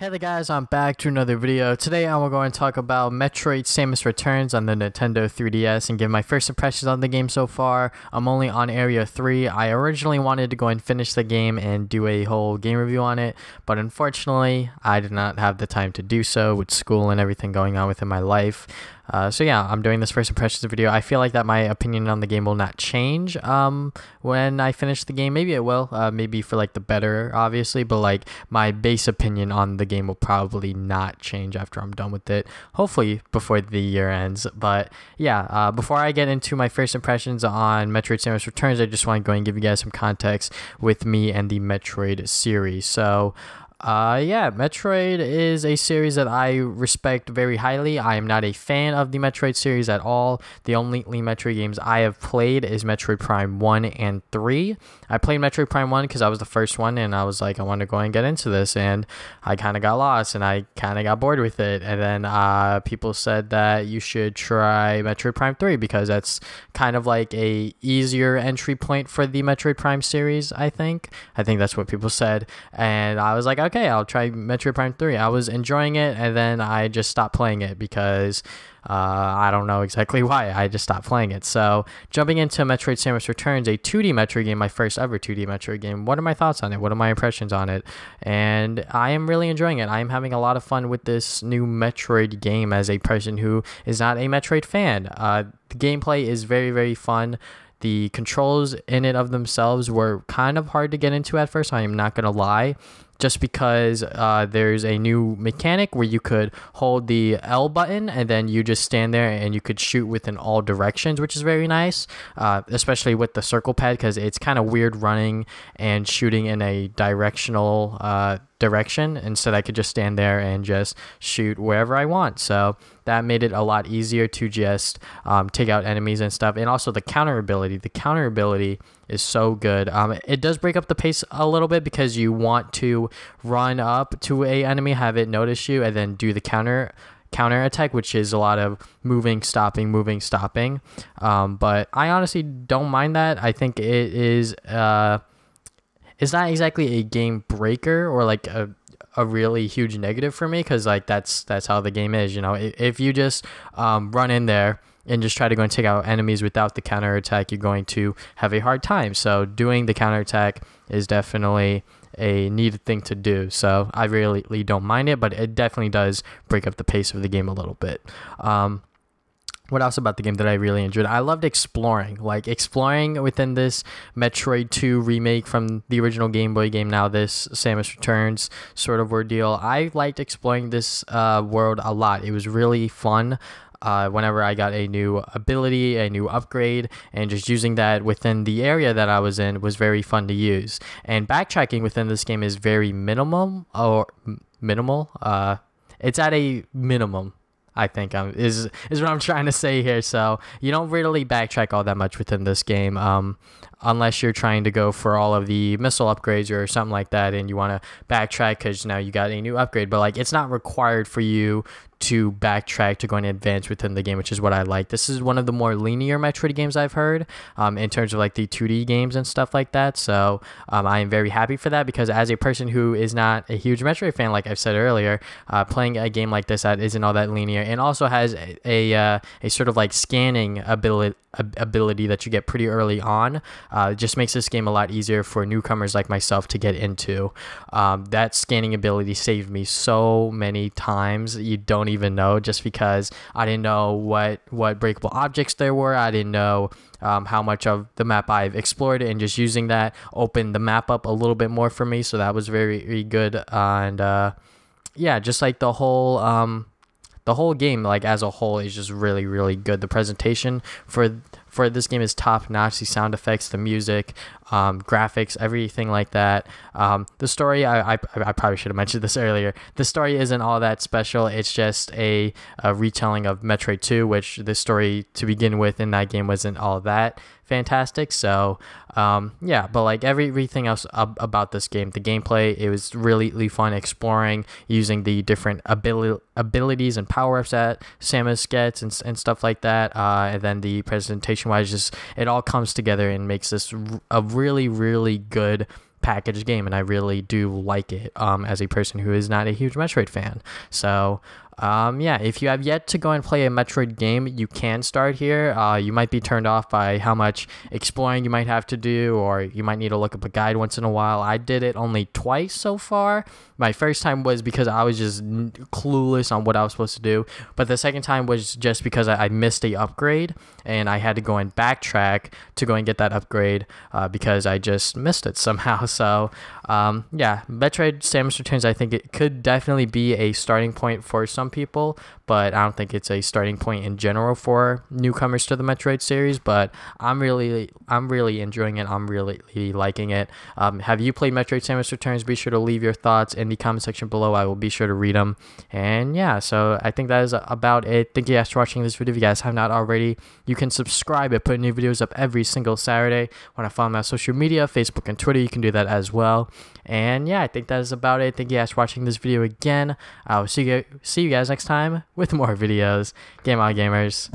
Hey there guys, I'm back to another video. Today I'm going to talk about Metroid Samus Returns on the Nintendo 3DS and give my first impressions on the game so far. I'm only on Area 3. I originally wanted to go and finish the game and do a whole game review on it, but unfortunately I did not have the time to do so with school and everything going on within my life. So yeah, I'm doing this first impressions video. I feel like that my opinion on the game will not change when I finish the game. Maybe it will, maybe for like the better, obviously, but like my base opinion on the game will probably not change after I'm done with it, hopefully before the year ends. But yeah, before I get into my first impressions on Metroid Samus Returns, I just want to go and give you guys some context with me and the Metroid series. So yeah, Metroid is a series that I respect very highly. I am not a fan of the Metroid series at all. The only Metroid games I have played is Metroid Prime 1 and 3. I played Metroid Prime 1 because I was the first one, and I was like, I want to go and get into this, and I kind of got lost, and I kind of got bored with it, and then people said that you should try Metroid Prime 3 because that's kind of like a easier entry point for the Metroid Prime series, I think that's what people said, and I was like, okay, I'll try Metroid Prime 3. I was enjoying it, and then I just stopped playing it because I don't know exactly why. I just stopped playing it. So jumping into Metroid Samus Returns, a 2D Metroid game, my first ever 2D Metroid game. What are my thoughts on it? What are my impressions on it? And I am really enjoying it. I am having a lot of fun with this new Metroid game as a person who is not a Metroid fan. The gameplay is very, very fun. The controls in it of themselves were kind of hard to get into at first, I am not going to lie. Just because there's a new mechanic where you could hold the L button and then you just stand there and you could shoot within all directions, which is very nice, especially with the circle pad, because it's kind of weird running and shooting in a directional direction. Instead, I could just stand there and just shoot wherever I want. So that made it a lot easier to just take out enemies and stuff. And also the counter ability is so good. It does break up the pace a little bit because you want to run up to a enemy, have it notice you, and then do the counter attack, which is a lot of moving, stopping. But I honestly don't mind that. I think it is it's not exactly a game breaker or like a really huge negative for me, because like that's how the game is, you know. If you just run in there and just try to go and take out enemies without the counter attack, you're going to have a hard time. So doing the counter attack is definitely a needed thing to do. So I really don't mind it, but it definitely does break up the pace of the game a little bit. What else about the game that I really enjoyed? I loved exploring within this Metroid 2 remake from the original Game Boy game, now this Samus Returns sort of ordeal. I liked exploring this world a lot. It was really fun. Whenever I got a new ability, a new upgrade, and just using that within the area that I was in was very fun to use. And backtracking within this game is very minimal. It's at a minimum, I think, is what I'm trying to say here. So you don't really backtrack all that much within this game, unless you're trying to go for all of the missile upgrades or something like that, and you want to backtrack because now you got a new upgrade. But like, it's not required for you to backtrack to go and advance within the game, which is what I like. This is one of the more linear Metroid games I've heard, in terms of like the 2D games and stuff like that. So I am very happy for that, because as a person who is not a huge Metroid fan, like I've said earlier, playing a game like this that isn't all that linear and also has a sort of like scanning ability that you get pretty early on, just makes this game a lot easier for newcomers like myself to get into. That scanning ability saved me so many times you don't even know, just because I didn't know what breakable objects there were. I didn't know how much of the map I've explored, and just using that opened the map up a little bit more for me. So that was very, very good. And yeah, just like the whole game, like as a whole, is just really, really good. The presentation for this game is top notch. The sound effects, the music, graphics, everything like that. The story, I probably should have mentioned this earlier. The story isn't all that special. It's just a retelling of Metroid 2, which the story to begin with in that game wasn't all that fantastic. So yeah, but like everything else about this game, the gameplay, it was really fun exploring, using the different abilities and power-ups that Samus gets and stuff like that. And then the presentation wise, just it all comes together and makes this a really good packaged game, and I really do like it as a person who is not a huge Metroid fan. So yeah, if you have yet to go and play a Metroid game, you can start here. You might be turned off by how much exploring you might have to do, or you might need to look up a guide once in a while. I did it only twice so far. My first time was because I was just clueless on what I was supposed to do, but the second time was just because I missed a upgrade, and I had to go and backtrack to go and get that upgrade because I just missed it somehow. So yeah, Metroid Samus Returns, I think it could definitely be a starting point for some people, but I don't think it's a starting point in general for newcomers to the Metroid series. But I'm really enjoying it. I'm really liking it. Have you played Metroid Samus Returns? Be sure to leave your thoughts in the comment section below. I will be sure to read them. And yeah, so I think that is about it. Thank you guys for watching this video. If you guys have not already, you can subscribe. I put new videos up every single Saturday. When I follow my social media, Facebook and Twitter, you can do that as well. And yeah, I think that is about it. Thank you guys for watching this video again. I will see you guys next time with more videos. Game on, gamers.